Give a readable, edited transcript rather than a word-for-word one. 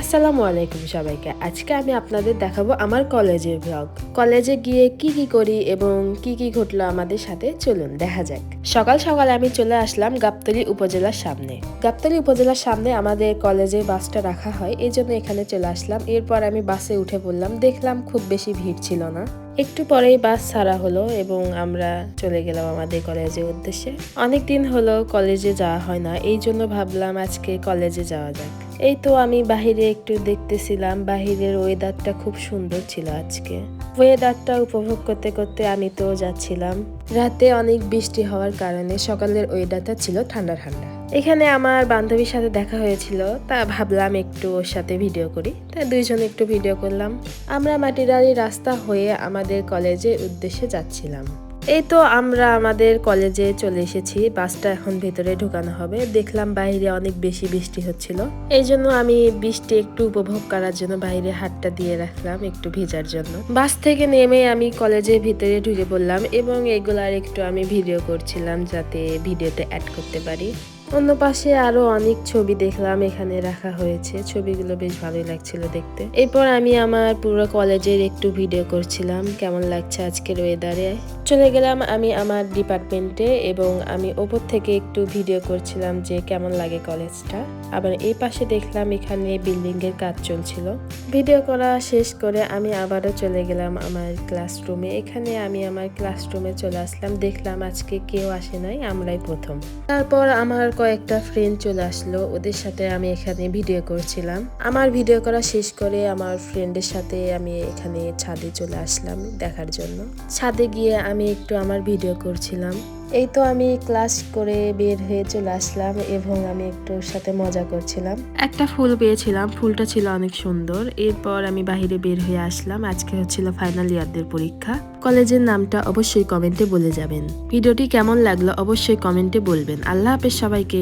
আসসালামু আলাইকুম সবাইকে। আজকে আমি আপনাদের দেখাবো আমার কলেজের ব্লগ। কলেজে গিয়ে কি কি করি এবং কি কি ঘটলো আমাদের সাথে, চলুন দেখা যাক। সকাল সকাল আমি চলে আসলাম গাবতলী উপজেলার সামনে। গাবতলী উপজেলার সামনে আমাদের কলেজের বাসটা রাখা হয়, এই জন্য এখানে চলে আসলাম। এরপর আমি বাসে উঠে পড়লাম, দেখলাম খুব বেশি ভিড় ছিল না। একটু পরেই বাস ছাড়া হলো এবং আমরা চলে গেলাম আমাদের কলেজের উদ্দেশ্যে। অনেকদিন হলো কলেজে যাওয়া হয় না, এই জন্য ভাবলাম আজকে কলেজে যাওয়া যাক। এই তো আমি বাহিরে একটু দেখতেছিলাম, বাহিরের ওয়েদারটা খুব সুন্দর ছিল আজকে। ওয়েদারটা উপভোগ করতে করতে আমি তো যাচ্ছিলাম। রাতে অনেক বৃষ্টি হওয়ার কারণে সকালের ওয়েদারটা ছিল ঠান্ডা ঠান্ডা। এখানে আমার বান্ধবীর সাথে দেখা হয়েছিল, তা ভাবলাম একটু ওর সাথে ভিডিও করি, তাই দুইজনে একটু ভিডিও করলাম। আমরা মাটিরালি রাস্তা হয়ে আমাদের কলেজের উদ্দেশ্যে যাচ্ছিলাম। এই তো আমরা আমাদের কলেজে চলে এসেছি, বাসটা এখন ভেতরে ঢুকানো হবে। দেখলাম বাইরে অনেক বেশি বৃষ্টি হচ্ছিল, এই জন্য আমি বৃষ্টি একটু উপভোগ করার জন্য বাইরে হাতটা দিয়ে রাখলাম একটু ভিজার জন্য। বাস থেকে নেমে আমি কলেজের ভিতরে ঢুকে পড়লাম এবং এগুলার একটু আমি ভিডিও করছিলাম যাতে ভিডিওতে অ্যাড করতে পারি। অন্য পাশে আরো অনেক ছবি দেখলাম এখানে রাখা হয়েছে, ছবিগুলো বেশ ভালোই লাগছিল দেখতে। এরপর আমি আমার পুরো কলেজের একটু ভিডিও করছিলাম, কেমন লাগছে আজকের ওয়েদারে। চলে গেলাম আমি আমার ডিপার্টমেন্টে এবং আমি ওপর থেকে একটু ভিডিও করছিলাম যে কেমন লাগে কলেজটা। আবার এই পাশে দেখলাম এখানে বিল্ডিং এর কাজ চলছিল। ভিডিও করা শেষ করে আমি আবারও চলে গেলাম আমার ক্লাসরুমে। এখানে আমি আমার ক্লাসরুমে চলে আসলাম, দেখলাম আজকে কেউ আসে নাই, আমরাই প্রথম। তারপর আমার কয়েকটা ফ্রেন্ড চলে আসলো, ওদের সাথে আমি এখানে ভিডিও করছিলাম। আমার ভিডিও করা শেষ করে আমার ফ্রেন্ডের সাথে আমি এখানে ছাদে চলে আসলাম দেখার জন্য। ছাদে গিয়ে আমি একটু আমার ভিডিও করছিলাম। এই তো আমি ক্লাস করে বের হয়ে চলে আসলাম এবং আমি একটু ওর সাথে মজা করছিলাম। একটা ফুল পেয়েছিলাম, ফুলটা ছিল অনেক সুন্দর। এরপর আমি বাহিরে বের হয়ে আসলাম। আজকে হচ্ছিল ফাইনাল ইয়ারদের পরীক্ষা। কলেজের নামটা অবশ্যই কমেন্টে বলে যাবেন। ভিডিওটি কেমন লাগলো অবশ্যই কমেন্টে বলবেন। আল্লাহ হাফেজ সবাইকে।